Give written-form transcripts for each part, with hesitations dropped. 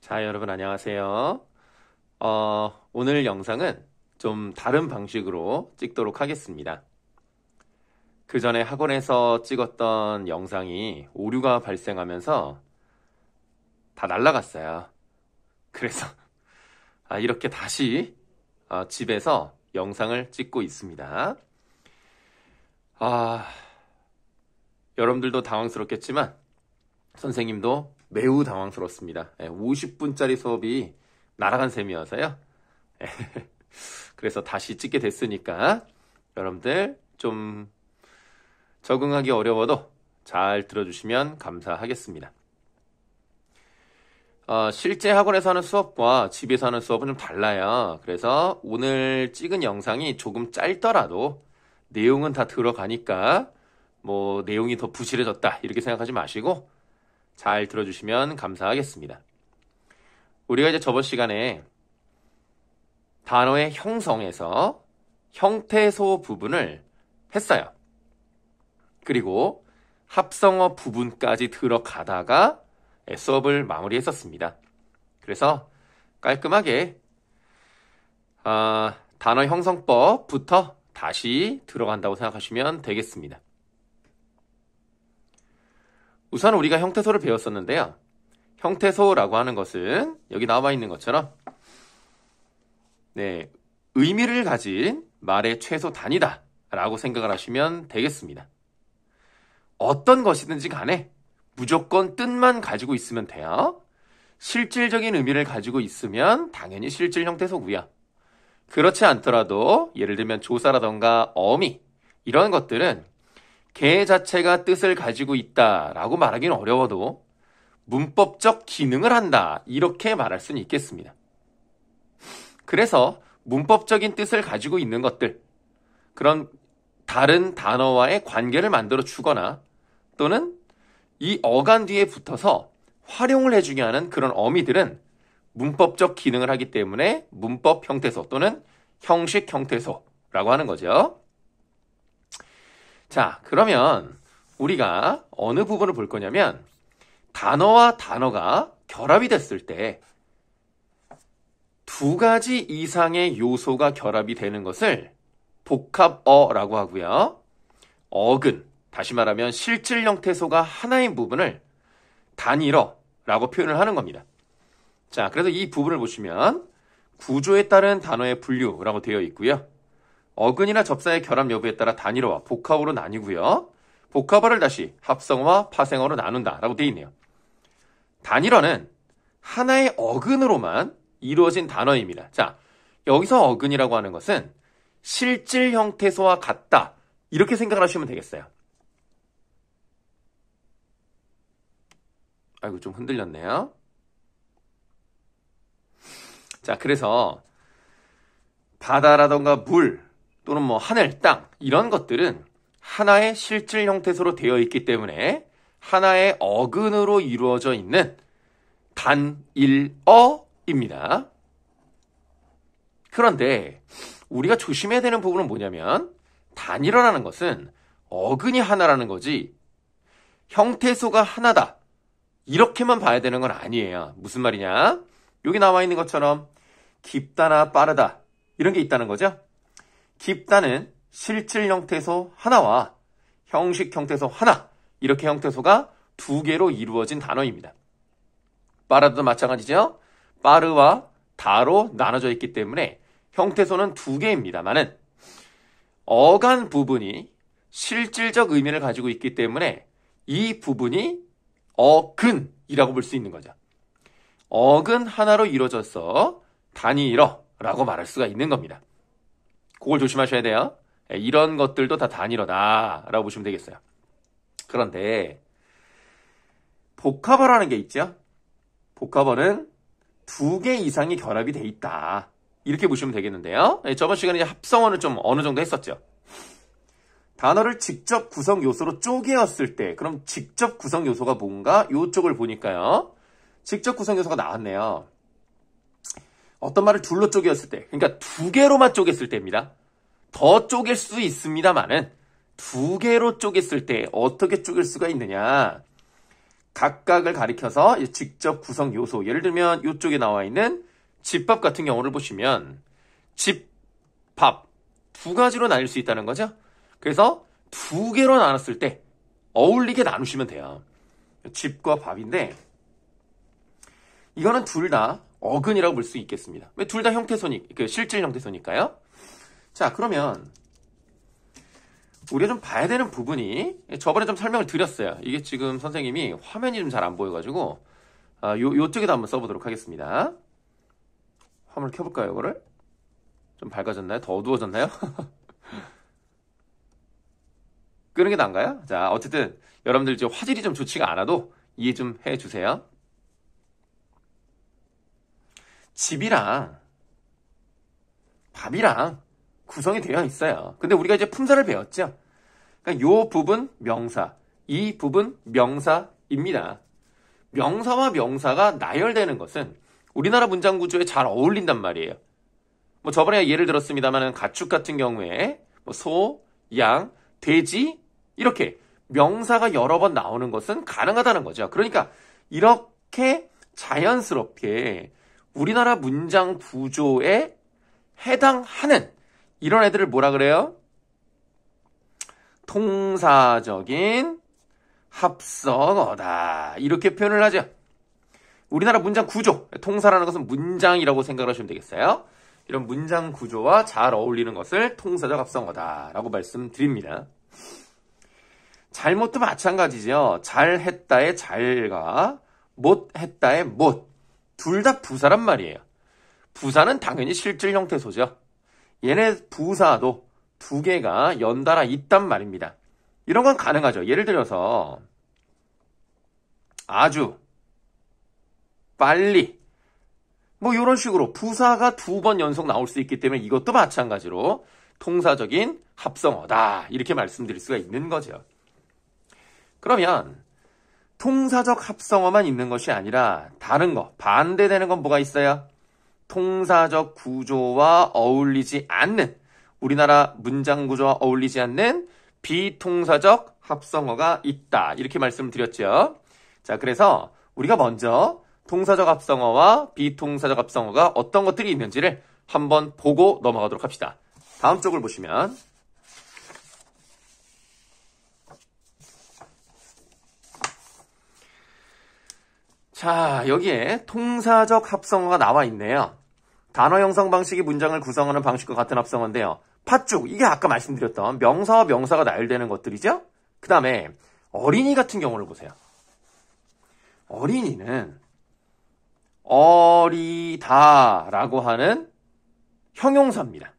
자, 여러분 안녕하세요. 오늘 영상은 좀 다른 방식으로 찍도록 하겠습니다. 그 전에 학원에서 찍었던 영상이 오류가 발생하면서 다 날라갔어요. 그래서 이렇게 다시 집에서 영상을 찍고 있습니다. 여러분들도 당황스럽겠지만 선생님도 매우 당황스럽습니다. 50분짜리 수업이 날아간 셈이어서요. 그래서 다시 찍게 됐으니까 여러분들 좀 적응하기 어려워도 잘 들어주시면 감사하겠습니다. 실제 학원에서 하는 수업과 집에서 하는 수업은 좀 달라요. 그래서 오늘 찍은 영상이 조금 짧더라도 내용은 다 들어가니까 뭐 내용이 더 부실해졌다 이렇게 생각하지 마시고 잘 들어주시면 감사하겠습니다. 우리가 이제 저번 시간에 단어의 형성에서 형태소 부분을 했어요. 그리고 합성어 부분까지 들어가다가 수업을 마무리했었습니다. 그래서 깔끔하게 단어 형성법부터 다시 들어간다고 생각하시면 되겠습니다. 우선 우리가 형태소를 배웠었는데요. 형태소라고 하는 것은 여기 나와 있는 것처럼 의미를 가진 말의 최소 단위다 라고 생각을 하시면 되겠습니다. 어떤 것이든지 간에 무조건 뜻만 가지고 있으면 돼요. 실질적인 의미를 가지고 있으면 당연히 실질 형태소고요. 그렇지 않더라도 예를 들면 조사라던가 어미 이런 것들은 개 자체가 뜻을 가지고 있다라고 말하기는 어려워도 문법적 기능을 한다 이렇게 말할 수는 있겠습니다. 그래서 문법적인 뜻을 가지고 있는 것들, 그런 다른 단어와의 관계를 만들어 주거나 또는 이 어간 뒤에 붙어서 활용을 해주게 하는 그런 어미들은 문법적 기능을 하기 때문에 문법 형태소 또는 형식 형태소라고 하는 거죠. 자, 그러면 우리가 어느 부분을 볼 거냐면 단어와 단어가 결합이 됐을 때 두 가지 이상의 요소가 결합이 되는 것을 복합어라고 하고요. 어근, 다시 말하면 실질 형태소가 하나인 부분을 단일어라고 표현을 하는 겁니다. 자, 그래서 이 부분을 보시면 구조에 따른 단어의 분류라고 되어 있고요. 어근이나 접사의 결합 여부에 따라 단일어와 복합어로 나뉘고요. 복합어를 다시 합성어와 파생어로 나눈다라고 되어 있네요. 단일어는 하나의 어근으로만 이루어진 단어입니다. 자, 여기서 어근이라고 하는 것은 실질 형태소와 같다 이렇게 생각을 하시면 되겠어요. 아이고 좀 흔들렸네요. 자, 그래서 바다라던가 물 또는 뭐 하늘, 땅 이런 것들은 하나의 실질 형태소로 되어 있기 때문에 하나의 어근으로 이루어져 있는 단일어입니다. 그런데 우리가 조심해야 되는 부분은 뭐냐면 단일어라는 것은 어근이 하나라는 거지 형태소가 하나다 이렇게만 봐야 되는 건 아니에요. 무슨 말이냐? 여기 나와 있는 것처럼 깊다나 빠르다 이런 게 있다는 거죠. 깊다는 실질 형태소 하나와 형식 형태소 하나 이렇게 형태소가 두 개로 이루어진 단어입니다. 빠르다도 마찬가지죠. 빠르와 다로 나눠져 있기 때문에 형태소는 두 개입니다만은 어간 부분이 실질적 의미를 가지고 있기 때문에 이 부분이 어근이라고 볼 수 있는 거죠. 어근 하나로 이루어져서 단일어라고 말할 수가 있는 겁니다. 그걸 조심하셔야 돼요. 이런 것들도 다 단일어다라고 보시면 되겠어요. 그런데 복합어라는 게 있죠. 복합어는 두 개 이상이 결합이 돼 있다. 이렇게 보시면 되겠는데요. 저번 시간에 합성어는 좀 어느 정도 했었죠. 단어를 직접 구성 요소로 쪼개었을 때 그럼 직접 구성 요소가 뭔가 이쪽을 보니까요. 직접 구성 요소가 나왔네요. 어떤 말을 둘로 쪼개었을 때 그러니까 두 개로만 쪼갰을 때입니다. 더 쪼갤 수 있습니다만은 두 개로 쪼갰을 때 어떻게 쪼갤 수가 있느냐. 각각을 가리켜서 직접 구성 요소, 예를 들면 이쪽에 나와 있는 집밥 같은 경우를 보시면 집, 밥 두 가지로 나뉠 수 있다는 거죠. 그래서 두 개로 나눴을 때 어울리게 나누시면 돼요. 집과 밥인데 이거는 둘 다 어근이라고 볼 수 있겠습니다. 왜 둘 다 형태소니, 실질 형태소니까요. 자, 그러면 우리가 좀 봐야 되는 부분이, 저번에 좀 설명을 드렸어요. 이게 지금 선생님이 화면이 좀 잘 안 보여가지고 요쪽에다 한번 써보도록 하겠습니다. 화면을 켜볼까요, 이거를? 좀 밝아졌나요? 더 어두워졌나요? 끄는 게 나은가요? 자, 어쨌든 여러분들 이제 화질이 좀 좋지가 않아도 이해 좀 해주세요. 집이랑 밥이랑 구성이 되어 있어요. 근데 우리가 이제 품사를 배웠죠. 그러니까 요 부분 명사, 이 부분 명사입니다. 명사와 명사가 나열되는 것은 우리나라 문장 구조에 잘 어울린단 말이에요. 뭐 저번에 예를 들었습니다만 가축 같은 경우에 뭐 소, 양, 돼지 이렇게 명사가 여러 번 나오는 것은 가능하다는 거죠. 그러니까 이렇게 자연스럽게 우리나라 문장 구조에 해당하는 이런 애들을 뭐라 그래요? 통사적인 합성어다. 이렇게 표현을 하죠. 우리나라 문장 구조, 통사라는 것은 문장이라고 생각을 하시면 되겠어요. 이런 문장 구조와 잘 어울리는 것을 통사적 합성어다라고 말씀드립니다. 잘못도 마찬가지죠. 잘했다의 잘과 못했다의 못. 둘 다 부사란 말이에요. 부사는 당연히 실질 형태소죠. 얘네 부사도 두 개가 연달아 있단 말입니다. 이런 건 가능하죠. 예를 들어서 아주, 빨리 뭐 이런 식으로 부사가 두 번 연속 나올 수 있기 때문에 이것도 마찬가지로 통사적인 합성어다 이렇게 말씀드릴 수가 있는 거죠. 그러면 통사적 합성어만 있는 것이 아니라 다른 거, 반대되는 건 뭐가 있어요? 통사적 구조와 어울리지 않는, 우리나라 문장 구조와 어울리지 않는 비통사적 합성어가 있다. 이렇게 말씀을 드렸죠. 자, 그래서 우리가 먼저 통사적 합성어와 비통사적 합성어가 어떤 것들이 있는지를 한번 보고 넘어가도록 합시다. 다음 쪽을 보시면 자, 여기에 통사적 합성어가 나와 있네요. 단어 형성 방식이 문장을 구성하는 방식과 같은 합성어인데요. 팥죽, 이게 아까 말씀드렸던 명사와 명사가 나열되는 것들이죠. 그 다음에 어린이 같은 경우를 보세요. 어린이는 어리다라고 하는 형용사입니다.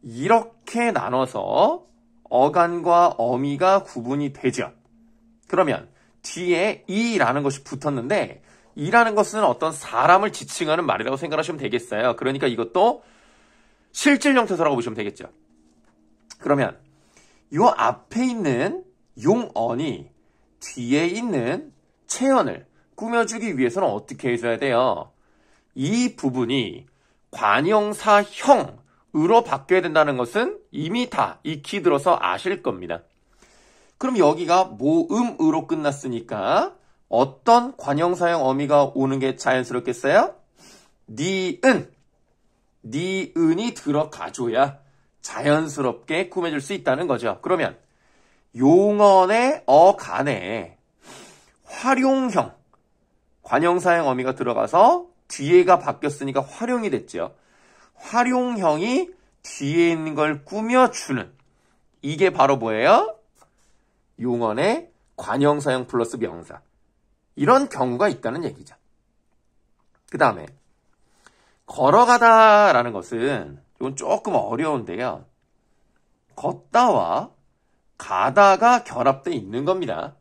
이렇게 나눠서 어간과 어미가 구분이 되죠. 그러면 뒤에 이라는 것이 붙었는데 이라는 것은 어떤 사람을 지칭하는 말이라고 생각하시면 되겠어요. 그러니까 이것도 실질 형태소라고 보시면 되겠죠. 그러면 이 앞에 있는 용언이 뒤에 있는 체언을 꾸며주기 위해서는 어떻게 해줘야 돼요? 이 부분이 관형사형으로 바뀌어야 된다는 것은 이미 다 익히 들어서 아실 겁니다. 그럼 여기가 모음으로 끝났으니까 어떤 관형사형 어미가 오는 게 자연스럽겠어요? 니은. 니은이 들어가줘야 자연스럽게 꾸며줄 수 있다는 거죠. 그러면 용언의 어간에 활용형, 관형사형 어미가 들어가서 뒤에가 바뀌었으니까 활용이 됐죠. 활용형이 뒤에 있는 걸 꾸며주는, 이게 바로 뭐예요? 용언의 관형사형 플러스 명사. 이런 경우가 있다는 얘기죠. 그 다음에 걸어가다라는 것은 이건 조금 어려운데요. 걷다와 가다가 결합되어 있는 겁니다.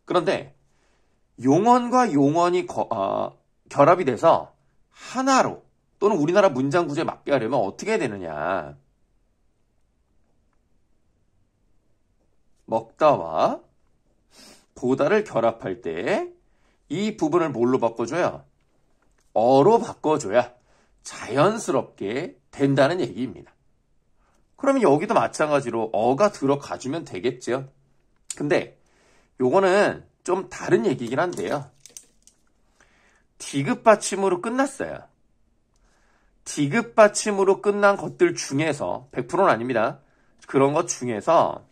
그런데 용언과 용언이 결합이 돼서 하나로 또는 우리나라 문장 구조에 맞게 하려면 어떻게 해야 되느냐. 먹다와 보다를 결합할 때 이 부분을 뭘로 바꿔줘요? 어로 바꿔줘야 자연스럽게 된다는 얘기입니다. 그러면 여기도 마찬가지로 어가 들어가주면 되겠죠. 근데 요거는 좀 다른 얘기긴 한데요. 디귿 받침으로 끝났어요. 디귿 받침으로 끝난 것들 중에서 100%는 아닙니다. 그런 것 중에서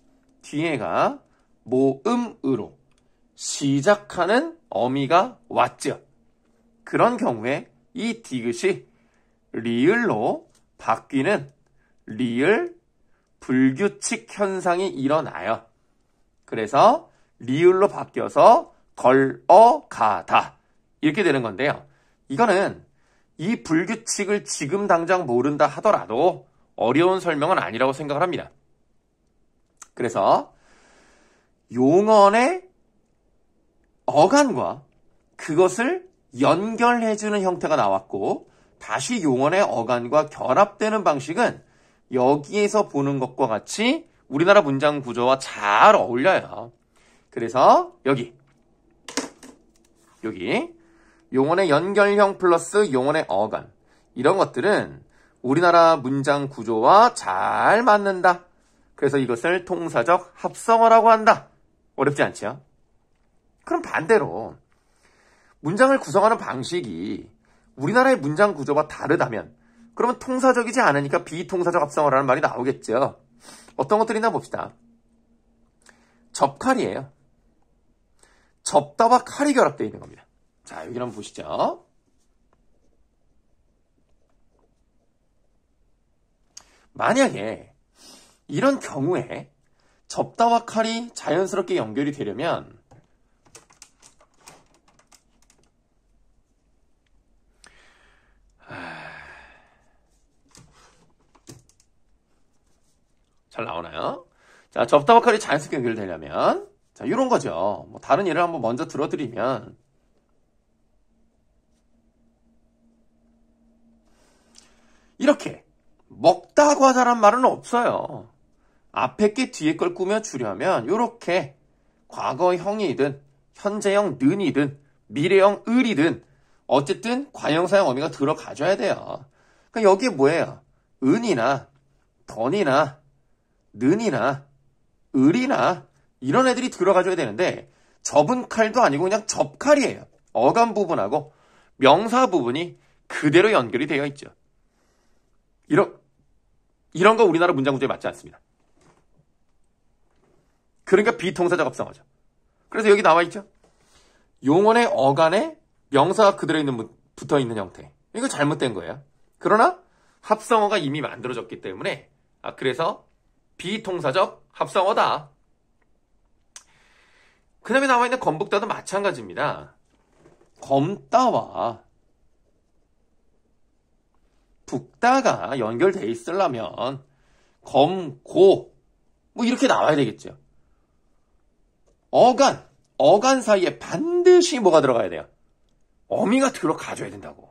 뒤에가 모음으로 시작하는 어미가 왔죠. 그런 경우에 이 디귿이 리을로 바뀌는 리을 불규칙 현상이 일어나요. 그래서 리을로 바뀌어서 걸어가다 이렇게 되는 건데요. 이거는 이 불규칙을 지금 당장 모른다 하더라도 어려운 설명은 아니라고 생각을 합니다. 그래서 용언의 어간과 그것을 연결해주는 형태가 나왔고 다시 용언의 어간과 결합되는 방식은 여기에서 보는 것과 같이 우리나라 문장 구조와 잘 어울려요. 그래서 여기 용언의 연결형 플러스 용언의 어간 이런 것들은 우리나라 문장 구조와 잘 맞는다. 그래서 이것을 통사적 합성어라고 한다. 어렵지 않죠? 그럼 반대로 문장을 구성하는 방식이 우리나라의 문장 구조와 다르다면 그러면 통사적이지 않으니까 비통사적 합성어라는 말이 나오겠죠. 어떤 것들이 있나 봅시다. 접칼이에요. 접다와 칼이 결합되어 있는 겁니다. 자, 여기 한번 보시죠. 만약에 이런 경우에 접다와 칼이 자연스럽게 연결이 되려면 잘 나오나요? 자, 접다와 칼이 자연스럽게 연결되려면 자, 이런 거죠. 뭐 다른 예를 한번 먼저 들어드리면 이렇게 먹다 과자란 말은 없어요. 앞에 게 뒤에 걸 꾸며주려면 이렇게 과거형이든 현재형 는이든 미래형 을이든 어쨌든 과형사형 어미가 들어가줘야 돼요. 그러니까 여기에 뭐예요? 은이나 던이나 는이나 을이나 이런 애들이 들어가줘야 되는데 접은 칼도 아니고 그냥 접칼이에요. 어감 부분하고 명사 부분이 그대로 연결이 되어 있죠. 이런 거 우리나라 문장 구조에 맞지 않습니다. 그러니까 비통사적 합성어죠. 그래서 여기 나와 있죠. 용언의 어간에 명사가 그대로 붙어 있는 형태. 이거 잘못된 거예요. 그러나 합성어가 이미 만들어졌기 때문에 그래서 비통사적 합성어다. 그 다음에 나와 있는 검북다도 마찬가지입니다. 검다와 북다가 연결돼 있으려면 검고 뭐 이렇게 나와야 되겠죠. 어간 사이에 반드시 뭐가 들어가야 돼요? 어미가 들어가줘야 된다고.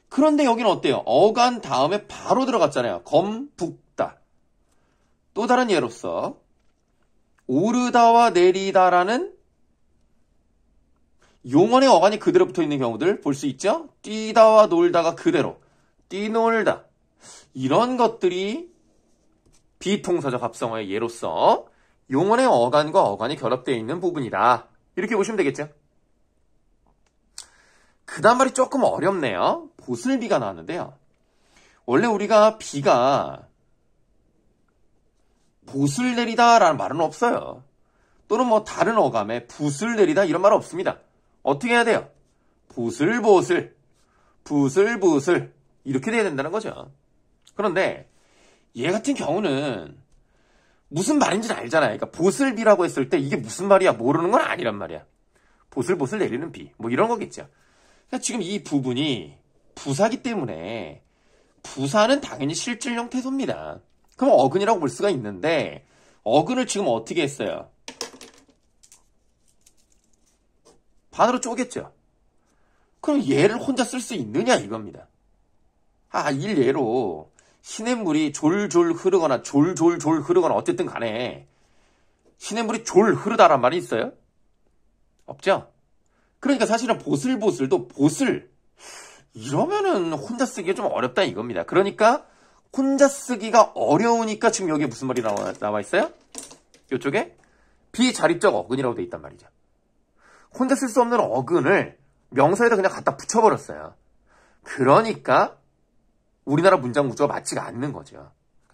그런데 여기는 어때요? 어간 다음에 바로 들어갔잖아요. 검북다. 또 다른 예로서 오르다와 내리다라는 용언의 어간이 그대로 붙어 있는 경우들 볼 수 있죠? 뛰다와 놀다가 그대로 뛰놀다. 이런 것들이 비통사적 합성어의 예로서 용언의 어간과 어간이 결합되어 있는 부분이다. 이렇게 보시면 되겠죠? 그 다음 말이 조금 어렵네요. 보슬비가 나왔는데요. 원래 우리가 비가 붓을 내리다라는 말은 없어요. 또는 뭐 다른 어감에 붓을 내리다 이런 말은 없습니다. 어떻게 해야 돼요? 붓을 이렇게 돼야 된다는 거죠. 그런데 얘 같은 경우는 무슨 말인지는 알잖아요. 그러니까 보슬비라고 했을 때 이게 무슨 말이야 모르는 건 아니란 말이야. 보슬보슬 내리는 비 뭐 이런 거겠죠. 그러니까 지금 이 부분이 부사기 때문에 부사는 당연히 실질형 태소입니다. 그럼 어근이라고 볼 수가 있는데 어근을 지금 어떻게 했어요? 반으로 쪼갰죠. 그럼 얘를 혼자 쓸 수 있느냐 이겁니다. 일예로 시냇물이 졸졸 흐르거나 졸졸 흐르거나 어쨌든 간에 시냇물이 졸 흐르다란 말이 있어요? 없죠? 그러니까 사실은 보슬보슬도 보슬 이러면은 혼자 쓰기가 좀 어렵다 이겁니다. 그러니까 혼자 쓰기가 어려우니까 지금 여기에 무슨 말이 나와 있어요? 이쪽에 비자립적 어근이라고 돼 있단 말이죠. 혼자 쓸 수 없는 어근을 명사에다 그냥 갖다 붙여버렸어요. 그러니까 우리나라 문장 구조가 맞지가 않는 거죠.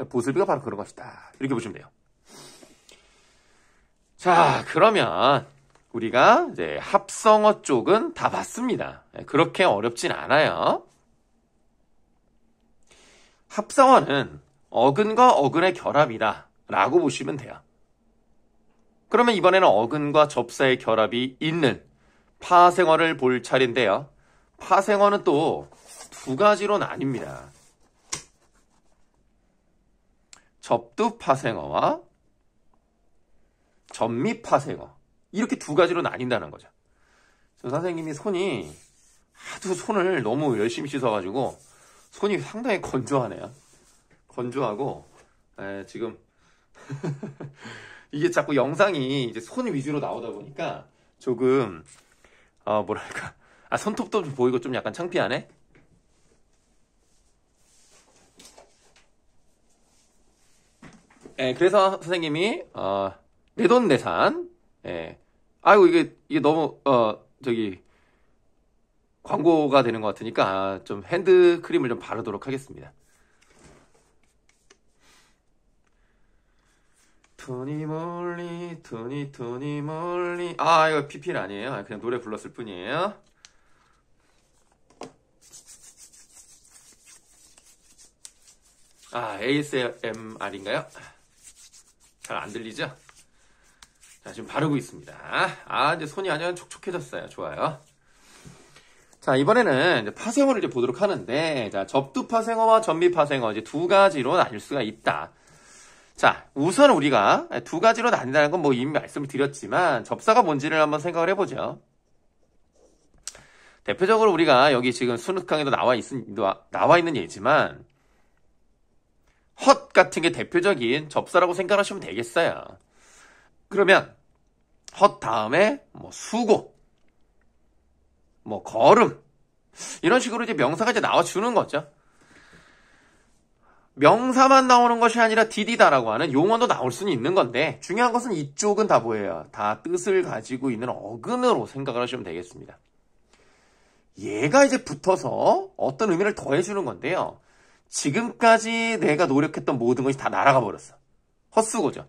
보슬비가 바로 그런 것이다. 이렇게 보시면 돼요. 자, 그러면 우리가 이제 합성어 쪽은 다 봤습니다. 그렇게 어렵진 않아요. 합성어는 어근과 어근의 결합이다 라고 보시면 돼요. 그러면 이번에는 어근과 접사의 결합이 있는 파생어를 볼 차례인데요. 파생어는 또 두 가지로 나뉩니다. 접두 파생어와 접미 파생어, 이렇게 두 가지로 나뉜다는 거죠. 저 선생님이 손이 하도 손을 너무 열심히 씻어가지고 손이 상당히 건조하네요. 건조하고 지금 이게 자꾸 영상이 이제 손 위주로 나오다 보니까 조금 뭐랄까, 손톱도 좀 보이고 좀 약간 창피하네. 그래서 선생님이 내돈내산, 아이고 이게 너무 광고가 되는 것 같으니까 좀 핸드크림을 좀 바르도록 하겠습니다. 토니 멀리 토니 멀리. 이거 PPL 아니에요. 그냥 노래 불렀을 뿐이에요. ASMR인가요? 잘 안 들리죠? 자, 지금 바르고 있습니다. 이제 손이 아주 촉촉해졌어요. 좋아요. 자, 이번에는 이제 파생어를 이제 보도록 하는데, 자, 접두 파생어와 접미 파생어 이제 두 가지로 나뉠 수가 있다. 자, 우선 우리가 두 가지로 나뉜다는 건 뭐 이미 말씀을 드렸지만, 접사가 뭔지를 한번 생각을 해보죠. 대표적으로 우리가 여기 지금 수능강에도 나와 있는 예지만, 헛 같은 게 대표적인 접사라고 생각하시면 되겠어요. 그러면 헛 다음에 뭐 수고, 뭐 걸음, 이런 식으로 이제 명사가 이제 나와주는 거죠. 명사만 나오는 것이 아니라 디디다라고 하는 용어도 나올 수는 있는 건데, 중요한 것은 이쪽은 다 뭐예요? 다 뜻을 가지고 있는 어근으로 생각을 하시면 되겠습니다. 얘가 이제 붙어서 어떤 의미를 더해주는 건데요. 지금까지 내가 노력했던 모든 것이 다 날아가 버렸어. 헛수고죠.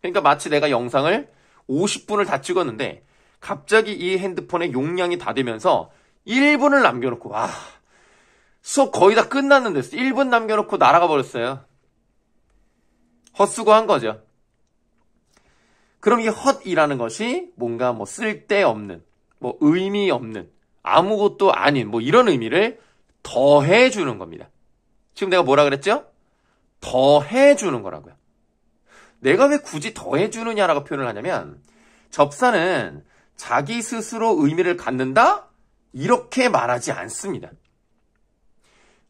그러니까 마치 내가 영상을 50분을 다 찍었는데 갑자기 이 핸드폰의 용량이 다 되면서 1분을 남겨놓고, 수업 거의 다 끝났는데 1분 남겨놓고 날아가 버렸어요. 헛수고한 거죠. 그럼 이 헛이라는 것이 뭔가 뭐 쓸데없는, 뭐 의미 없는, 아무것도 아닌 뭐 이런 의미를 더해주는 겁니다. 지금 내가 뭐라 그랬죠? 더해주는 거라고요. 내가 왜 굳이 더해주느냐라고 표현을 하냐면, 접사는 자기 스스로 의미를 갖는다? 이렇게 말하지 않습니다.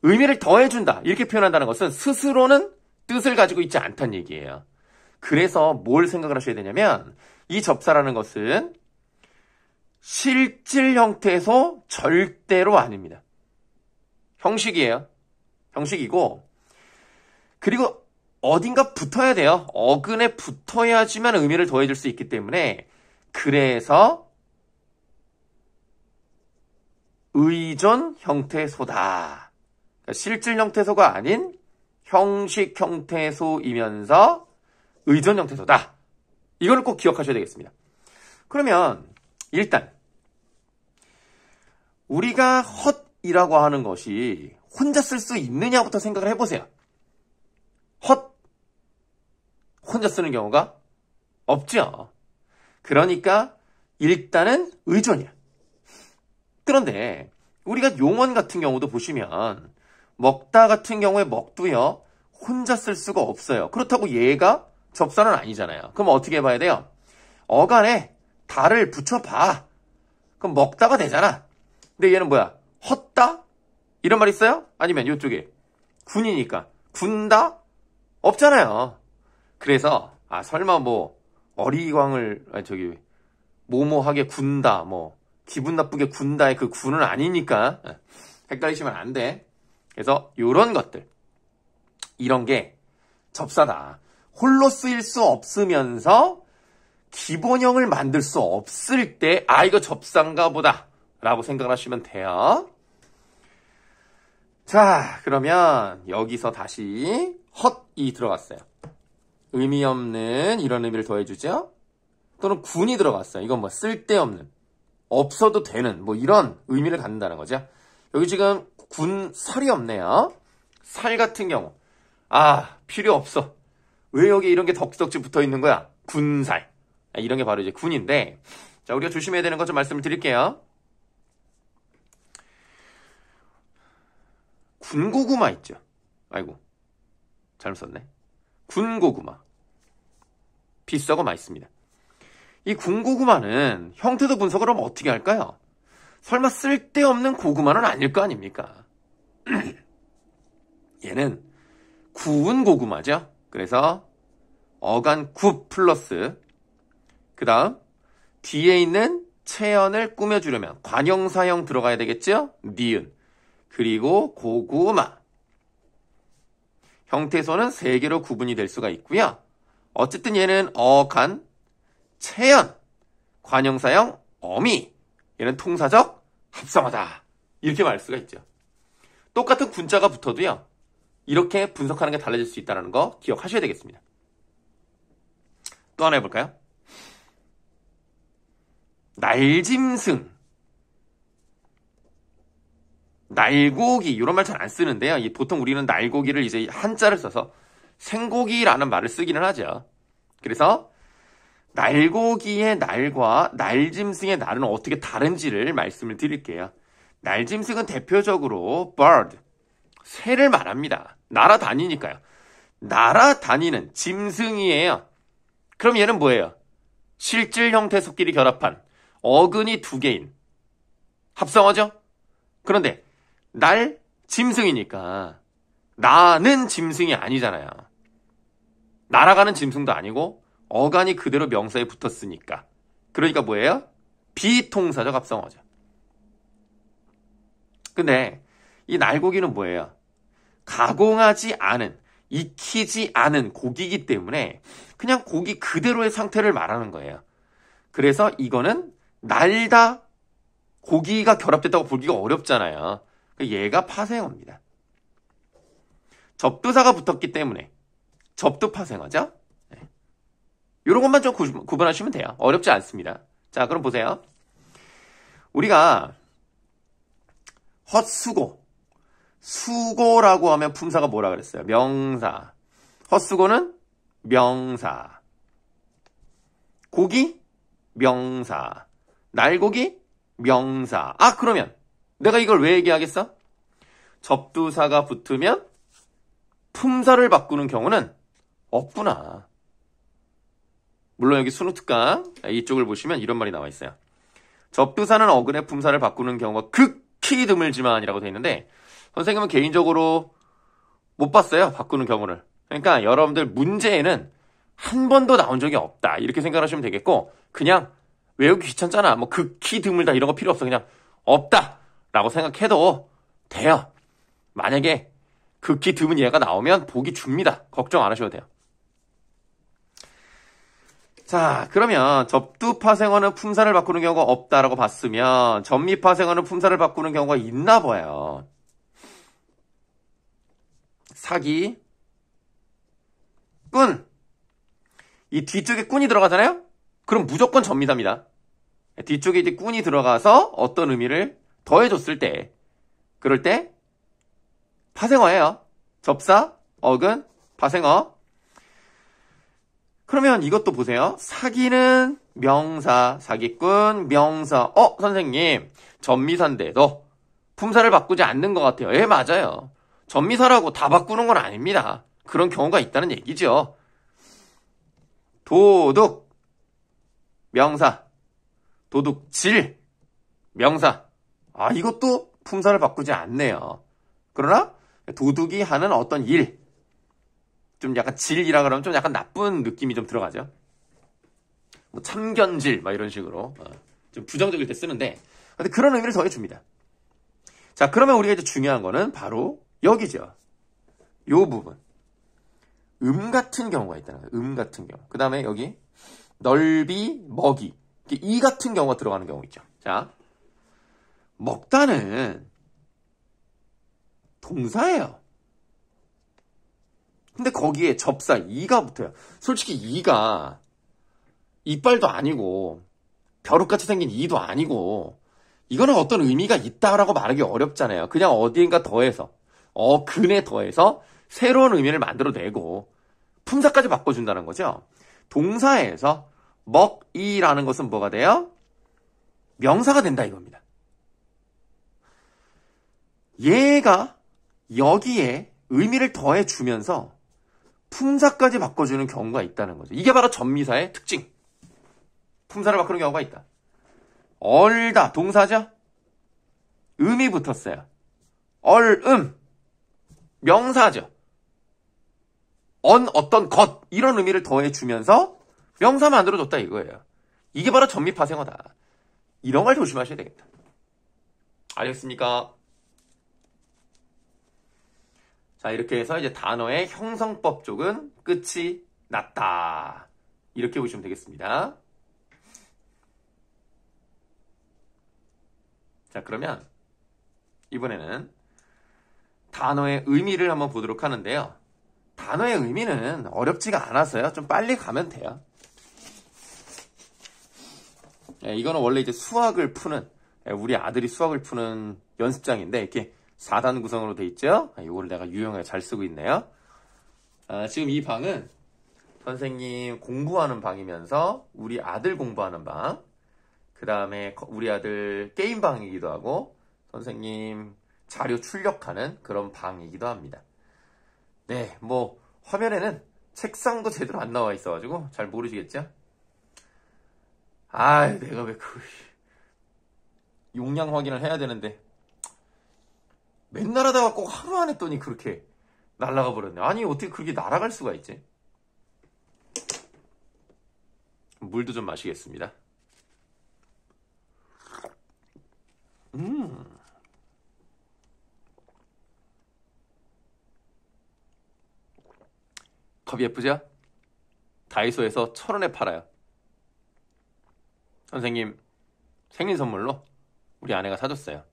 의미를 더해준다 이렇게 표현한다는 것은 스스로는 뜻을 가지고 있지 않다는 얘기예요. 그래서 뭘 생각을 하셔야 되냐면, 이 접사라는 것은 실질 형태에서 절대로 아닙니다. 형식이에요. 형식이고, 그리고 어딘가 붙어야 돼요. 어근에 붙어야지만 의미를 더해줄 수 있기 때문에, 그래서 의존 형태소다. 그러니까 실질 형태소가 아닌 형식 형태소이면서 의존 형태소다. 이거를 꼭 기억하셔야 되겠습니다. 그러면 일단 우리가 헛이라고 하는 것이 혼자 쓸 수 있느냐부터 생각을 해보세요. 헛, 혼자 쓰는 경우가 없죠. 그러니까 일단은 의존이야. 그런데 우리가 용언 같은 경우도 보시면, 먹다 같은 경우에 먹도요, 혼자 쓸 수가 없어요. 그렇다고 얘가 접사는 아니잖아요. 그럼 어떻게 해봐야 돼요? 어간에 다를 붙여봐. 그럼 먹다가 되잖아. 근데 얘는 뭐야? 헛다? 이런 말 있어요? 아니면 이쪽에 군이니까 군다? 없잖아요. 그래서 설마 뭐 어리광을 뭐뭐하게 군다, 뭐 기분 나쁘게 군다의 그 군은 아니니까 헷갈리시면 안 돼. 그래서 요런 것들, 이런 게 접사다. 홀로 쓰일 수 없으면서 기본형을 만들 수 없을 때, 아, 이거 접사인가 보다 라고 생각을 하시면 돼요. 자, 그러면 여기서 다시 헛이 들어갔어요. 의미 없는 이런 의미를 더해주죠. 또는 군이 들어갔어요. 이건 뭐 쓸데없는, 없어도 되는 뭐 이런 의미를 갖는다는 거죠. 여기 지금 군살이 없네요. 살 같은 경우, 아, 필요 없어. 왜 여기 이런 게 덕지덕지 붙어 있는 거야? 군살. 이런 게 바로 이제 군인데, 자, 우리가 조심해야 되는 것 좀 말씀을 드릴게요. 군고구마 있죠. 아이고, 잘못 썼네. 군고구마. 비싸고 맛있습니다. 이 군고구마는 형태도 분석을 하면 어떻게 할까요? 설마 쓸데없는 고구마는 아닐 거 아닙니까? 얘는 구운 고구마죠. 그래서 어간구 플러스 그 다음 뒤에 있는 체연을 꾸며주려면 관형사형 들어가야 되겠죠? 니은. 그리고 고구마. 형태소는 3개로 구분이 될 수가 있고요. 어쨌든 얘는 어간, 체연, 관형사형, 어미. 얘는 통사적 합성어다. 이렇게 말할 수가 있죠. 똑같은 군자가 붙어도요. 이렇게 분석하는 게 달라질 수 있다는 거 기억하셔야 되겠습니다. 또 하나 해볼까요? 날짐승, 날고기 이런 말 잘 안 쓰는데요. 보통 우리는 날고기를 이제 한자를 써서 생고기라는 말을 쓰기는 하죠. 그래서 날고기의 날과 날짐승의 날은 어떻게 다른지를 말씀을 드릴게요. 날짐승은 대표적으로 bird, 새를 말합니다. 날아다니니까요. 날아다니는 짐승이에요. 그럼 얘는 뭐예요? 실질 형태 속끼리 결합한 어근이 2개인 합성어죠? 그런데 날 짐승이니까 나는 짐승이 아니잖아요. 날아가는 짐승도 아니고 어간이 그대로 명사에 붙었으니까. 그러니까 뭐예요? 비통사적 합성어죠. 근데 이 날고기는 뭐예요? 가공하지 않은, 익히지 않은 고기이기 때문에 그냥 고기 그대로의 상태를 말하는 거예요. 그래서 이거는 날다 고기가 결합됐다고 보기가 어렵잖아요. 얘가 파생어입니다. 접두사가 붙었기 때문에 접두 파생어죠. 네. 이런 것만 좀 구분하시면 돼요. 어렵지 않습니다. 자, 그럼 보세요. 우리가 헛수고, 수고라고 하면 품사가 뭐라 그랬어요? 명사. 헛수고는 명사. 고기? 명사. 날고기? 명사. 아, 그러면 내가 이걸 왜 얘기하겠어? 접두사가 붙으면 품사를 바꾸는 경우는 없구나. 물론 여기 순우특강 이쪽을 보시면 이런 말이 나와 있어요. 접두사는 어근의 품사를 바꾸는 경우가 극히 드물지만이라고 되어 있는데 선생님은 개인적으로 못 봤어요. 바꾸는 경우를. 그러니까 여러분들 문제에는 한 번도 나온 적이 없다. 이렇게 생각하시면 되겠고 그냥 외우기 귀찮잖아. 뭐 극히 드물다 이런 거 필요 없어. 그냥 없다 라고 생각해도 돼요. 만약에 극히 드문 예가 나오면 보기 줍니다. 걱정 안 하셔도 돼요. 자, 그러면 접두 파생어는 품사를 바꾸는 경우가 없다라고 봤으면 전미 파생어는 품사를 바꾸는 경우가 있나 봐요. 사기, 꾼. 이 뒤쪽에 꾼이 들어가잖아요? 그럼 무조건 전미사입니다. 뒤쪽에 이제 꾼이 들어가서 어떤 의미를 더해줬을 때, 그럴 때 파생어예요. 접사, 어근, 파생어. 그러면 이것도 보세요. 사기는 명사, 사기꾼, 명사. 선생님, 전미사인데도 품사를 바꾸지 않는 것 같아요. 예, 맞아요. 전미사라고 다 바꾸는 건 아닙니다. 그런 경우가 있다는 얘기죠. 도둑, 명사. 도둑질, 명사. 아, 이것도 품사를 바꾸지 않네요. 그러나 도둑이 하는 어떤 일, 좀 약간 질이라 그러면 좀 약간 나쁜 느낌이 좀 들어가죠. 뭐 참견질 막 이런 식으로 좀 부정적일 때 쓰는데 근데 그런 의미를 더해줍니다. 자, 그러면 우리가 이제 중요한 거는 바로 여기죠. 요 부분. 같은 경우가 있다는 거예요. 같은 경우. 그 다음에 여기 넓이, 먹이. 이 같은 경우가 들어가는 경우 있죠. 자, 먹다는 동사예요. 근데 거기에 접사 이가 붙어요. 솔직히 이가 이빨도 아니고 벼룩같이 생긴 이도 아니고 이거는 어떤 의미가 있다라고 말하기 어렵잖아요. 그냥 어디인가 더해서 근에 더해서 새로운 의미를 만들어내고 품사까지 바꿔준다는 거죠. 동사에서 먹이라는 것은 뭐가 돼요? 명사가 된다 이겁니다. 얘가 여기에 의미를 더해주면서 품사까지 바꿔주는 경우가 있다는 거죠. 이게 바로 전미사의 특징. 품사를 바꾸는 경우가 있다. 얼다 동사죠? 음이 붙었어요. 명사죠. 어떤 것 이런 의미를 더해주면서 명사 만들어줬다 이거예요. 이게 바로 전미파생어다. 이런 걸 조심하셔야 되겠다. 알겠습니까? 자, 이렇게 해서 이제 단어의 형성법 쪽은 끝이 났다. 이렇게 보시면 되겠습니다. 자, 그러면 이번에는 단어의 의미를 한번 보도록 하는데요. 단어의 의미는 어렵지가 않아서요. 좀 빨리 가면 돼요. 이거는 원래 이제 수학을 푸는, 우리 아들이 수학을 푸는 연습장인데, 이렇게 4단 구성으로 돼 있죠? 이거를 내가 유용하게 잘 쓰고 있네요. 지금 이 방은 선생님 공부하는 방이면서 우리 아들 공부하는 방, 그 다음에 우리 아들 게임 방이기도 하고, 선생님 자료 출력하는 그런 방이기도 합니다. 네, 뭐 화면에는 책상도 제대로 안 나와 있어가지고 잘 모르시겠죠? 내가 왜 용량 확인을 해야 되는데 맨날 하다가 꼭 하루 안 했더니 그렇게 날아가 버렸네. 아니 어떻게 그렇게 날아갈 수가 있지? 물도 좀 마시겠습니다. 컵 예쁘죠? 다이소에서 1,000원에 팔아요. 선생님 생일 선물로 우리 아내가 사줬어요.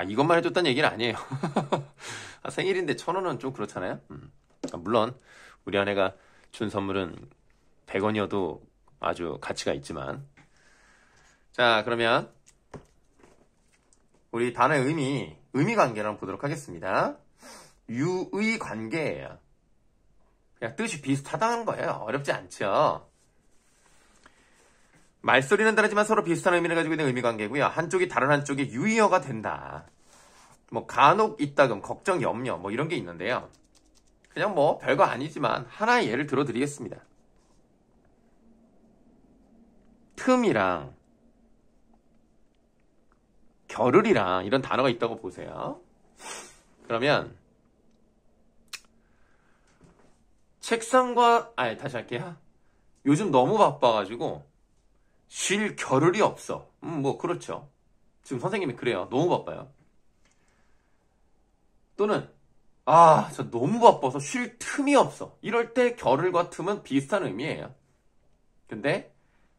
이것만 해줬다는 얘기는 아니에요. 생일인데 1,000원은 좀 그렇잖아요. 물론 우리 아내가 준 선물은 100원이어도 아주 가치가 있지만, 자, 그러면 우리 단어의 의미 관계를 한번 보도록 하겠습니다. 유의 관계예요. 그냥 뜻이 비슷하다는 거예요. 어렵지 않죠. 말소리는 다르지만 서로 비슷한 의미를 가지고 있는 의미 관계고요. 한쪽이 다른 한쪽의 유의어가 된다. 뭐 간혹 이따금, 걱정, 염려 뭐 이런 게 있는데요. 그냥 뭐 별거 아니지만 하나의 예를 들어드리겠습니다. 틈이랑 겨를이랑 이런 단어가 있다고 보세요. 그러면 책상과 다시 할게요. 요즘 너무 바빠가지고 쉴 겨를이 없어. 뭐 그렇죠. 지금 선생님이 그래요. 너무 바빠요. 또는 저 너무 바빠서 쉴 틈이 없어. 이럴 때 겨를과 틈은 비슷한 의미예요. 근데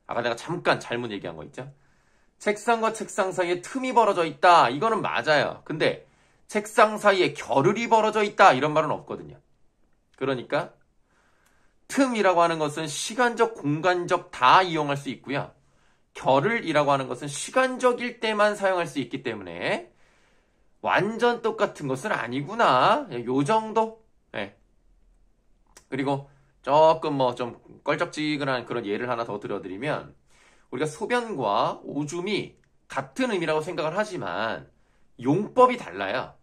아까 내가 잠깐 잘못 얘기한 거 있죠? 책상과 책상 사이에 틈이 벌어져 있다. 이거는 맞아요. 근데 책상 사이에 겨를이 벌어져 있다. 이런 말은 없거든요. 그러니까 틈이라고 하는 것은 시간적, 공간적 다 이용할 수 있고요. 겨를이라고 하는 것은 시간적일 때만 사용할 수 있기 때문에 완전 똑같은 것은 아니구나. 요 정도? 네. 그리고 조금 뭐 좀 껄쩍지근한 그런 예를 하나 더 들어드리면, 우리가 소변과 오줌이 같은 의미라고 생각을 하지만 용법이 달라요.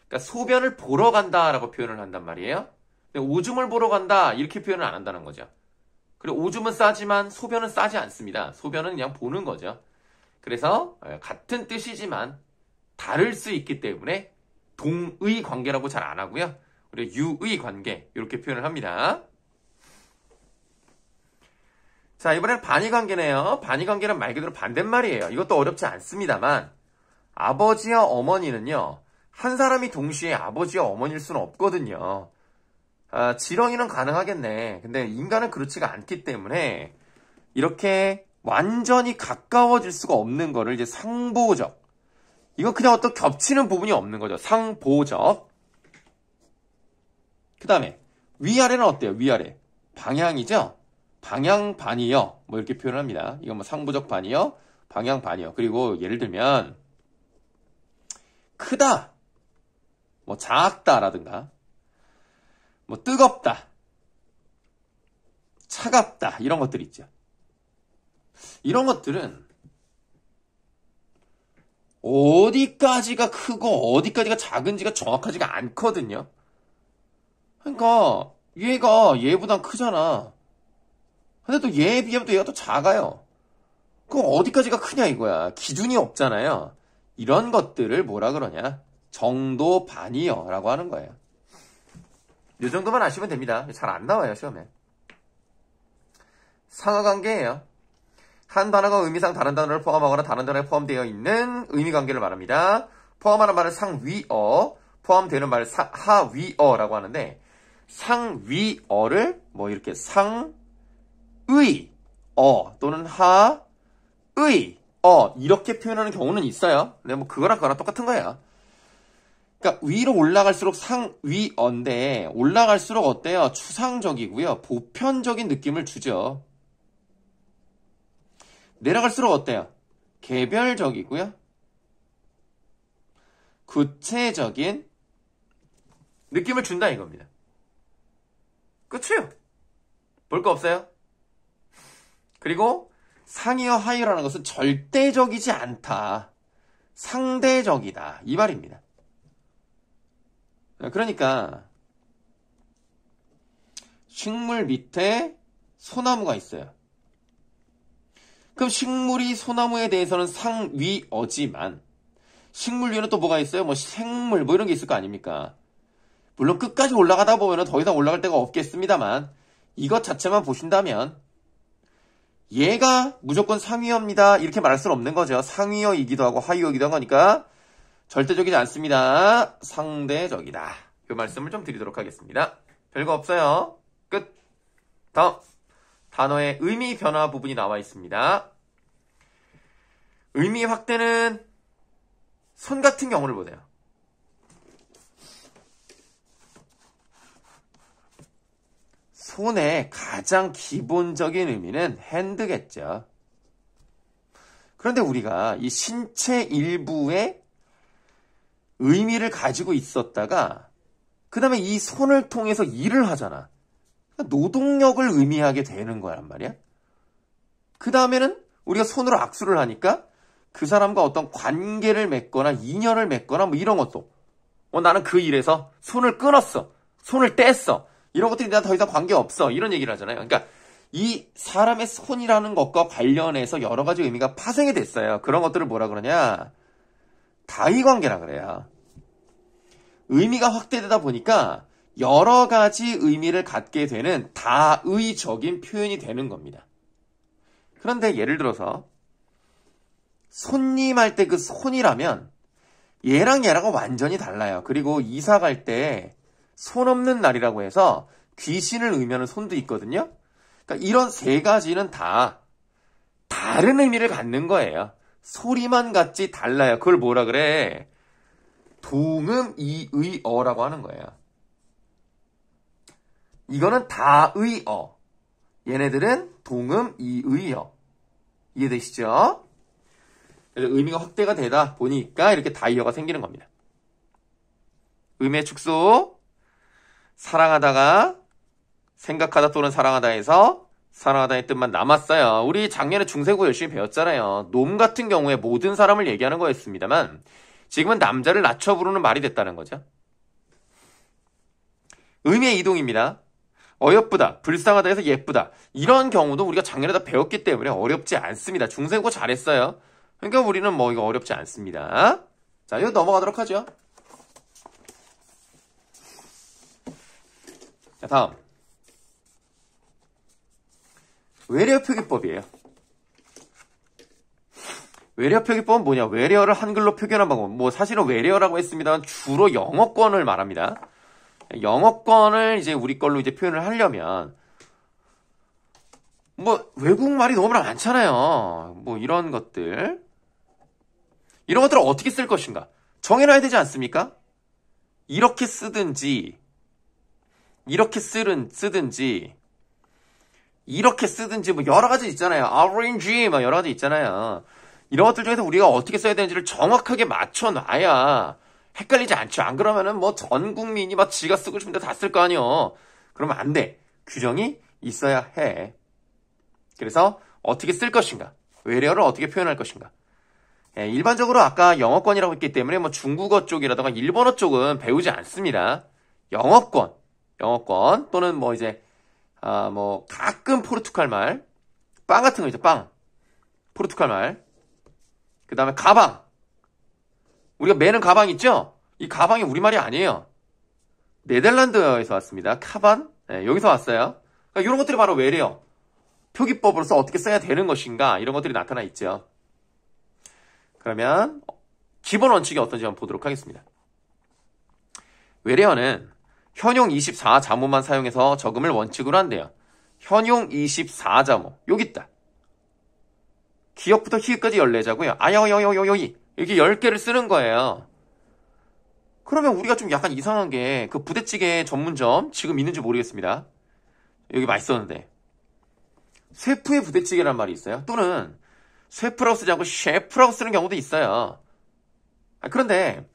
그러니까 소변을 보러 간다라고 표현을 한단 말이에요. 근데 오줌을 보러 간다 이렇게 표현을 안 한다는 거죠. 그리고 오줌은 싸지만 소변은 싸지 않습니다. 소변은 그냥 보는 거죠. 그래서 같은 뜻이지만 다를 수 있기 때문에 동의 관계라고 잘 안 하고요. 우리가 유의 관계 이렇게 표현을 합니다. 자, 이번에는 반의 관계네요. 반의 관계는 말 그대로 반대말이에요. 이것도 어렵지 않습니다만 아버지와 어머니는요, 한 사람이 동시에 아버지와 어머니일 수는 없거든요. 지렁이는 가능하겠네. 근데 인간은 그렇지가 않기 때문에 이렇게 완전히 가까워질 수가 없는 거를 이제 상보적. 이거 그냥 어떤 겹치는 부분이 없는 거죠. 상보적. 그 다음에 위아래는 어때요? 위아래. 방향이죠? 방향 반이요. 뭐 이렇게 표현합니다. 이건 뭐 상보적 반이요. 방향 반이요. 그리고 예를 들면 크다. 뭐 작다라든가 뭐 뜨겁다. 차갑다. 이런 것들 있죠. 이런 것들은 어디까지가 크고 어디까지가 작은지가 정확하지가 않거든요. 그러니까 얘가 얘보단 크잖아. 근데 또 얘에 비하면 또 얘가 또 작아요. 그럼 어디까지가 크냐 이거야. 기준이 없잖아요. 이런 것들을 뭐라 그러냐. 정도 반이요 라고 하는 거예요. 이 정도만 아시면 됩니다. 잘 안 나와요 시험에. 상하관계예요. 한 단어가 의미상 다른 단어를 포함하거나 다른 단어에 포함되어 있는 의미관계를 말합니다. 포함하는 말을 상위어, 포함되는 말을 하위어라고 하는데 상위어를 뭐 이렇게 상의어 또는 하의어 이렇게 표현하는 경우는 있어요. 근데 뭐 그거랑 똑같은 거예요. 그러니까 위로 올라갈수록 상위어인데 올라갈수록 어때요? 추상적이고요. 보편적인 느낌을 주죠. 내려갈수록 어때요? 개별적이고요. 구체적인 느낌을 준다 이겁니다. 끝이에요. 볼 거 없어요? 그리고 상이어 하이어라는 것은 절대적이지 않다. 상대적이다. 이 말입니다. 그러니까 식물 밑에 소나무가 있어요. 그럼 식물이 소나무에 대해서는 상위어지만 식물 위에는 또 뭐가 있어요? 뭐 생물 뭐 이런 게 있을 거 아닙니까? 물론 끝까지 올라가다 보면 더 이상 올라갈 데가 없겠습니다만 이것 자체만 보신다면 얘가 무조건 상위어입니다. 이렇게 말할 수는 없는 거죠. 상위어이기도 하고 하위어이기도 하고 하니까 절대적이지 않습니다. 상대적이다. 그 말씀을 좀 드리도록 하겠습니다. 별거 없어요. 끝. 다음. 단어의 의미 변화 부분이 나와 있습니다. 의미 확대는 손 같은 경우를 보세요. 손의 가장 기본적인 의미는 핸드겠죠. 그런데 우리가 이 신체 일부의 의미를 가지고 있었다가 그 다음에 이 손을 통해서 일을 하잖아. 노동력을 의미하게 되는 거란 말이야. 그 다음에는 우리가 손으로 악수를 하니까 그 사람과 어떤 관계를 맺거나 인연을 맺거나 뭐 이런 것도 나는 그 일에서 손을 끊었어. 손을 뗐어. 이런 것들이 난 더 이상 관계없어. 이런 얘기를 하잖아요. 그러니까 이 사람의 손이라는 것과 관련해서 여러 가지 의미가 파생이 됐어요. 그런 것들을 뭐라 그러냐. 다의관계라 그래요. 의미가 확대되다 보니까 여러 가지 의미를 갖게 되는 다의적인 표현이 되는 겁니다. 그런데 예를 들어서 손님 할 때 그 손이라면 얘랑 얘랑은 완전히 달라요. 그리고 이사 갈 때 손 없는 날이라고 해서 귀신을 의미하는 손도 있거든요. 그러니까 이런 세 가지는 다 다른 의미를 갖는 거예요. 소리만 같지 달라요. 그걸 뭐라 그래? 동음이의어라고 하는 거예요. 이거는 다의어. 얘네들은 동음이의어. 이해되시죠? 그래서 의미가 확대가 되다 보니까 이렇게 다의어가 생기는 겁니다. 의미의 축소. 사랑하다가 생각하다 또는 사랑하다에서 사랑하다의 뜻만 남았어요. 우리 작년에 중세고 열심히 배웠잖아요. 놈 같은 경우에 모든 사람을 얘기하는 거였습니다만 지금은 남자를 낮춰 부르는 말이 됐다는 거죠. 의미의 이동입니다. 어여쁘다, 불쌍하다에서 예쁘다. 이런 경우도 우리가 작년에 다 배웠기 때문에 어렵지 않습니다. 중세고 잘했어요. 그러니까 우리는 뭐 이거 어렵지 않습니다. 자, 이거 넘어가도록 하죠. 자, 다음. 외래어 표기법이에요. 외래어 표기법은 뭐냐? 외래어를 한글로 표현한 방법. 뭐 사실은 외래어라고 했습니다만 주로 영어권을 말합니다. 영어권을 이제 우리 걸로 이제 표현을 하려면 뭐 외국 말이 너무나 많잖아요. 뭐 이런 것들을 어떻게 쓸 것인가 정해놔야 되지 않습니까? 이렇게 쓰든지 이렇게 쓰든지 이렇게 쓰든지 뭐 여러 가지 있잖아요. RNG 막 여러 가지 있잖아요. 이런 것들 중에서 우리가 어떻게 써야 되는지를 정확하게 맞춰놔야 헷갈리지 않죠. 안 그러면은 뭐 전 국민이 막 지가 쓰고 싶은데 다 쓸 거 아니요. 그러면 안 돼. 규정이 있어야 해. 그래서 어떻게 쓸 것인가, 외래어를 어떻게 표현할 것인가. 일반적으로 아까 영어권이라고 했기 때문에 뭐 중국어 쪽이라든가 일본어 쪽은 배우지 않습니다. 영어권 또는 뭐 이제 뭐 가끔 포르투갈 말, 빵 같은 거 있죠. 빵, 포르투갈 말. 그 다음에 가방. 우리가 매는 가방 있죠? 이 가방이 우리말이 아니에요. 네덜란드에서 왔습니다. 카반. 여기서 왔어요. 그러니까 이런 것들이 바로 외래어. 표기법으로서 어떻게 써야 되는 것인가 이런 것들이 나타나 있죠. 그러면 기본 원칙이 어떤지 한번 보도록 하겠습니다. 외래어는 현용 24자모만 사용해서 적음을 원칙으로 한대요. 현용 24자모 여기 있다. 기역부터 히읗까지 14자고요. 아여여여여이 이렇게 10개를 쓰는 거예요. 그러면 우리가 좀 약간 이상한 게 그 부대찌개 전문점 지금 있는지 모르겠습니다. 여기 맛있었는데 셰프의 부대찌개란 말이 있어요. 또는 셰프라고 쓰지 않고 셰프라고 쓰는 경우도 있어요. 그런데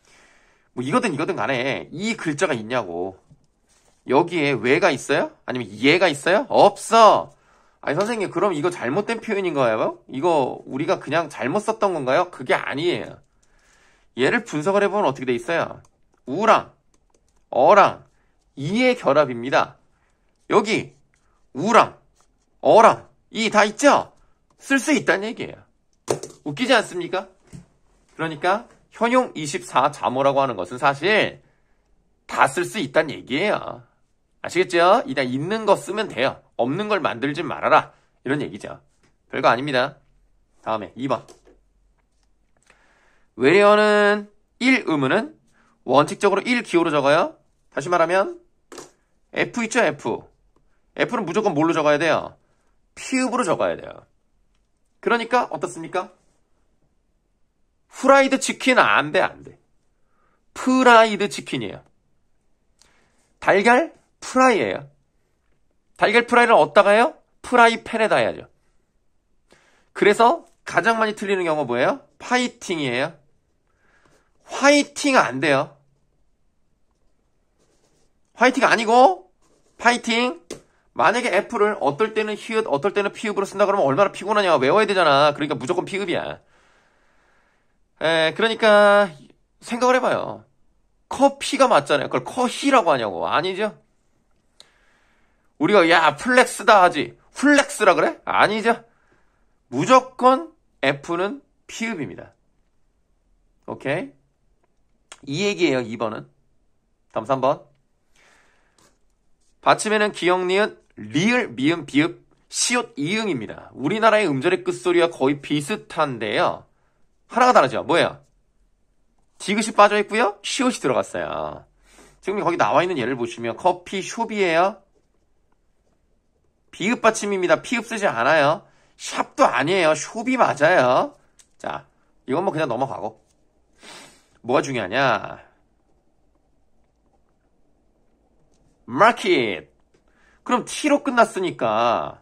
뭐 이거든 간에 이 글자가 있냐고. 여기에 왜가 있어요? 아니면 예가 있어요? 없어. 아니 선생님 그럼 이거 잘못된 표현인 거예요? 이거 우리가 그냥 잘못 썼던 건가요? 그게 아니에요. 얘를 분석을 해보면 어떻게 돼 있어요? 우랑 어랑 이의 결합입니다. 여기 우랑 어랑 이 다 있죠? 쓸 수 있다는 얘기예요. 웃기지 않습니까? 그러니까 현용 24자모라고 하는 것은 사실 다 쓸 수 있다는 얘기예요. 아시겠죠? 그냥 있는 거 쓰면 돼요. 없는 걸 만들지 말아라. 이런 얘기죠. 별거 아닙니다. 다음에 2번. 외래어는 1음은 원칙적으로 1기호로 적어요. 다시 말하면 F 있죠? F는 무조건 뭘로 적어야 돼요? 피읍으로 적어야 돼요. 그러니까 어떻습니까? 후라이드 치킨 안 돼. 프라이드 치킨이에요. 달걀 프라이예요. 달걀 프라이를 어디다가 해요? 프라이팬에다 해야죠. 그래서 가장 많이 틀리는 경우가 뭐예요? 파이팅이에요. 화이팅 안 돼요. 화이팅 아니고 파이팅. 만약에 F를 어떨 때는 히읗, 어떨 때는 피읍으로 쓴다 그러면 얼마나 피곤하냐. 외워야 되잖아. 그러니까 무조건 피읍이야. 그러니까 생각을 해봐요. 커피가 맞잖아요. 그걸 커히라고 하냐고. 아니죠. 우리가 야 플렉스다 하지. 플렉스라 그래? 아니죠. 무조건 F는 피읍입니다. 오케이? 이 얘기예요. 2번은. 다음 3번. 받침에는 기역, 니은, 리을, 미음, 비읍, 시옷, 이응입니다. 우리나라의 음절의 끝소리와 거의 비슷한데요. 하나가 다르죠. 뭐예요? 디귿이 빠져있고요. 시옷이 들어갔어요. 지금 거기 나와 있는 예를 보시면 커피숍이에요. 비읍 받침입니다. 피읍 쓰지 않아요. 샵도 아니에요. 숍이 맞아요. 자, 이건 뭐 그냥 넘어가고. 뭐가 중요하냐? market. 그럼 T로 끝났으니까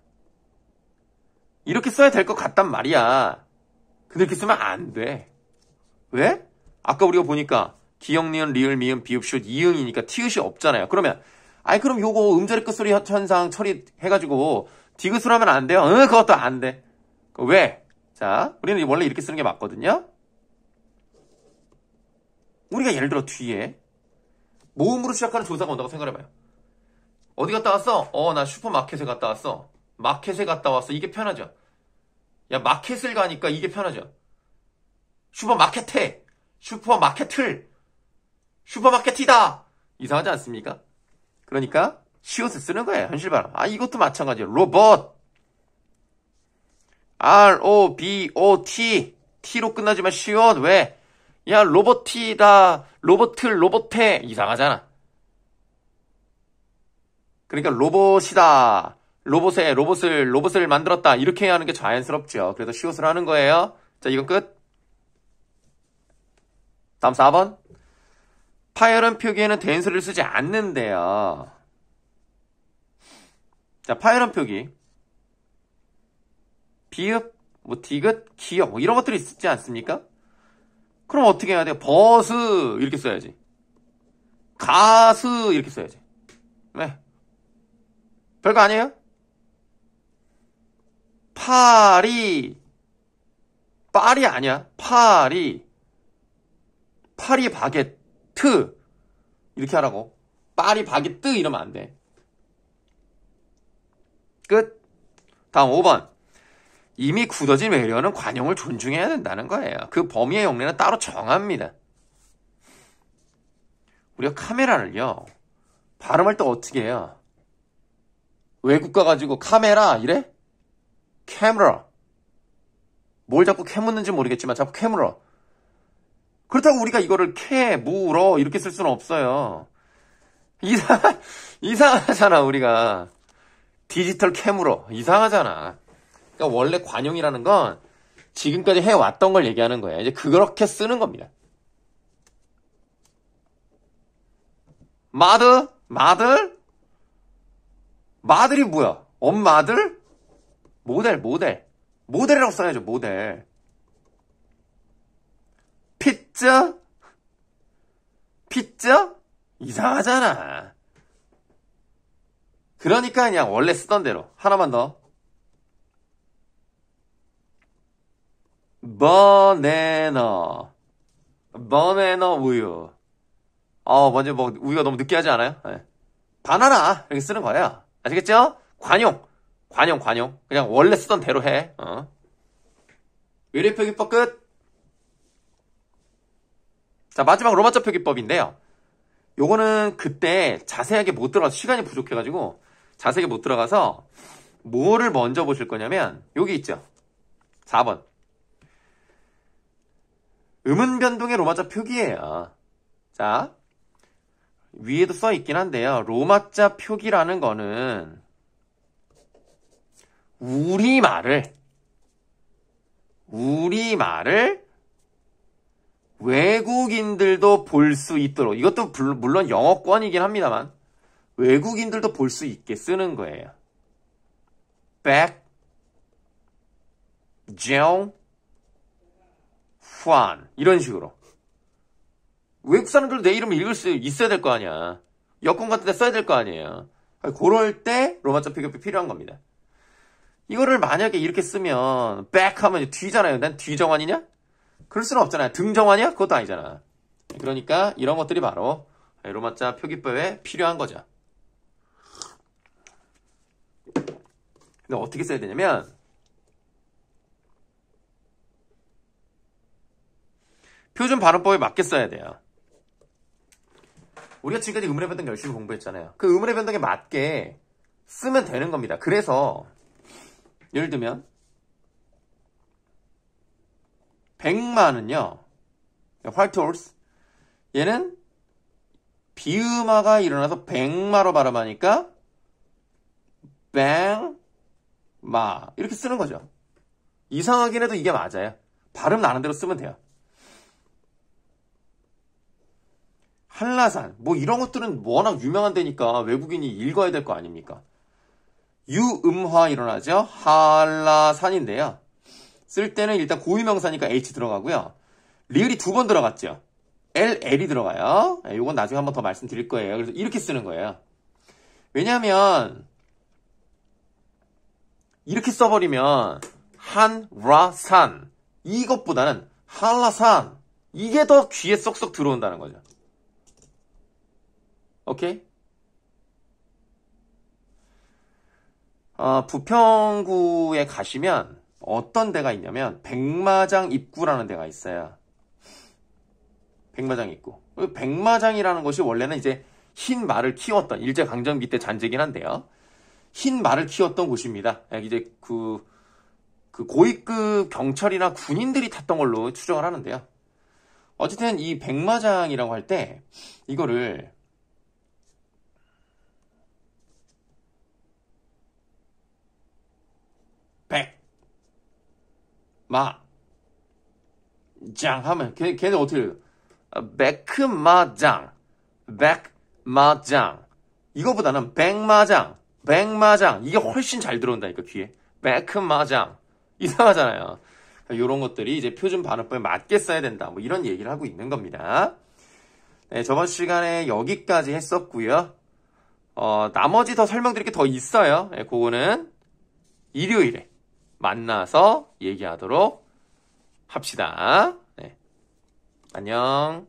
이렇게 써야 될 것 같단 말이야. 근데 이렇게 쓰면 안 돼. 왜? 아까 우리가 보니까 기역, 니은, 리을, 미음, 비읍, 슛, 이응이니까 티읕이 없잖아요. 그러면 그럼 요거 음절의 끝소리 현상 처리해가지고 디귿으로 하면 안 돼요? 응, 그것도 안 돼. 왜? 자, 우리는 원래 이렇게 쓰는 게 맞거든요. 우리가 예를 들어 뒤에 모음으로 시작하는 조사가 온다고 생각해봐요. 어디 갔다 왔어? 나 슈퍼마켓에 갔다 왔어. 마켓에 갔다 왔어. 이게 편하죠. 야, 마켓을 가니까 이게 편하죠. 슈퍼마켓에, 슈퍼마켓을, 슈퍼마켓이다. 이상하지 않습니까? 그러니까 시옷을 쓰는 거예요. 현실 발음. 이것도 마찬가지예요. 로봇. R-O-B-O-T. T로 끝나지만 시옷. 왜? 야, 로봇이다. 로봇을 로봇해. 이상하잖아. 그러니까 로봇이다. 로봇을 만들었다. 이렇게 하는 게 자연스럽죠. 그래서 시옷을 하는 거예요. 자, 이건 끝. 다음 4번. 파열음 표기에는 된소리를 쓰지 않는데요. 자, 파열음 표기. 비읍, 뭐 디귿, 기역 뭐 이런 것들이 있지 않습니까? 그럼 어떻게 해야 돼요? 버스 이렇게 써야지. 가스 이렇게 써야지. 네. 별거 아니에요? 파리 아니야. 파리 바게트 이렇게 하라고. 파리 바게트 이러면 안 돼. 끝. 다음 5번. 이미 굳어진 외래어는 관용을 존중해야 된다는 거예요. 그 범위의 용례는 따로 정합니다. 우리가 카메라를요, 발음할 때 어떻게 해요? 외국 가가지고 카메라 이래? 캐머라. 뭘 자꾸 캐묻는지 모르겠지만 자꾸 캐물어. 그렇다고 우리가 이거를 캐물어 이렇게 쓸 수는 없어요. 이상하잖아 우리가. 디지털 캐물어 이상하잖아. 그러니까 원래 관용이라는 건 지금까지 해왔던 걸 얘기하는 거예요. 이제 그렇게 쓰는 겁니다. 마들이 뭐야? 엄마들? 모델이라고 써야죠. 모델. 피자? 이상하잖아. 그러니까 그냥 원래 쓰던 대로. 하나만 더. 버네너 우유. 먼저 뭐 우유가 너무 느끼하지 않아요? 네. 바나나 이렇게 쓰는 거예요. 아시겠죠? 관용. 그냥 원래 쓰던 대로 해. 외래표기법 끝. 자, 마지막 로마자 표기법인데요. 요거는 그때 자세하게 못 들어가서 시간이 부족해가지고 자세하게 못 들어가서 뭐를 먼저 보실 거냐면 여기 있죠. 4번. 음운 변동의 로마자 표기예요. 자, 위에도 써 있긴 한데요. 로마자 표기라는 거는 우리말을 외국인들도 볼 수 있도록, 이것도 물론 영어권이긴 합니다만 외국인들도 볼 수 있게 쓰는 거예요. 백, 정, 후안 이런 식으로. 외국 사람들도 내 이름을 읽을 수 있어야 될 거 아니야. 여권 같은 데 써야 될 거 아니에요. 그럴 때 로마자 표기법이 필요한 겁니다. 이거를 만약에 이렇게 쓰면 back 하면 뒤잖아요. 난 뒤정환이냐? 그럴 수는 없잖아요. 등정환이야? 그것도 아니잖아. 그러니까 이런 것들이 바로 로마자 표기법에 필요한 거죠. 근데 어떻게 써야 되냐면 표준 발음법에 맞게 써야 돼요. 우리가 지금까지 음운의 변동 열심히 공부했잖아요. 그 음운의 변동에 맞게 쓰면 되는 겁니다. 그래서 예를 들면 백마는요, 화이트 홀스, 얘는 비음화가 일어나서 백마로 발음하니까 뱅마 이렇게 쓰는 거죠. 이상하긴 해도 이게 맞아요. 발음 나는 대로 쓰면 돼요. 한라산 뭐 이런 것들은 워낙 유명한 데니까 외국인이 읽어야 될 거 아닙니까? 유음화 일어나죠. 한라산인데요. 쓸 때는 일단 고유명사니까 H 들어가고요. 리을이 2번 들어갔죠. LL이 들어가요. 이건 나중에 한번 더 말씀드릴 거예요. 그래서 이렇게 쓰는 거예요. 왜냐하면 이렇게 써버리면 한라산 이것보다는 한라산 이게 더 귀에 쏙쏙 들어온다는 거죠. 오케이? 부평구에 가시면 어떤 데가 있냐면 백마장 입구라는 데가 있어요. 백마장 입구. 백마장이라는 것이 원래는 이제 흰 말을 키웠던 일제강점기 때 잔재긴 한데요. 흰 말을 키웠던 곳입니다. 이제 그 고위급 경찰이나 군인들이 탔던 걸로 추정을 하는데요. 어쨌든 이 백마장이라고 할 때 이거를 장 하면 걔는 어떻게 해요? 백마장, 백마장. 이거보다는 백마장, 백마장. 이게 훨씬 잘 들어온다니까 귀에. 백마장. 이상하잖아요. 이런 것들이 이제 표준 발음법에 맞게 써야 된다. 뭐 이런 얘기를 하고 있는 겁니다. 네, 저번 시간에 여기까지 했었고요. 나머지 더 설명드릴 게 더 있어요. 네, 그거는 일요일에 만나서 얘기하도록 합시다. 네. 안녕.